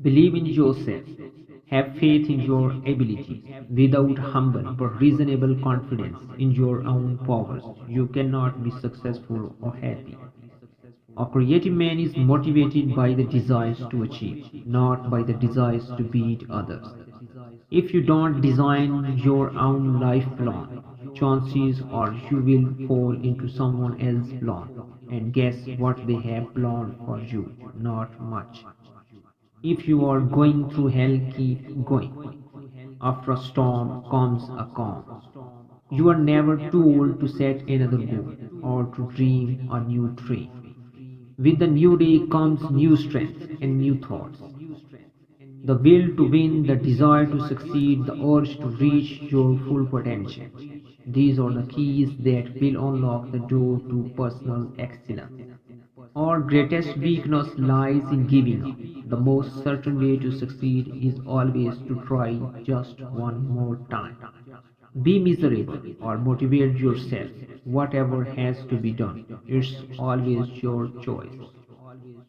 Believe in yourself. Have faith in your abilities. Without humble but reasonable confidence in your own powers, you cannot be successful or happy. A creative man is motivated by the desires to achieve, not by the desires to beat others. If you don't design your own life plan, chances are you will fall into someone else's plan. And guess what they have planned for you? Not much. If you are going through hell, keep going. After a storm comes a calm. You are never too old to set another goal or to dream a new dream. With the new day comes new strength and new thoughts. The will to win, the desire to succeed, the urge to reach your full potential. These are the keys that will unlock the door to personal excellence. Our greatest weakness lies in giving up. The most certain way to succeed is always to try just one more time. Be miserable or motivate yourself. Whatever has to be done, it's always your choice.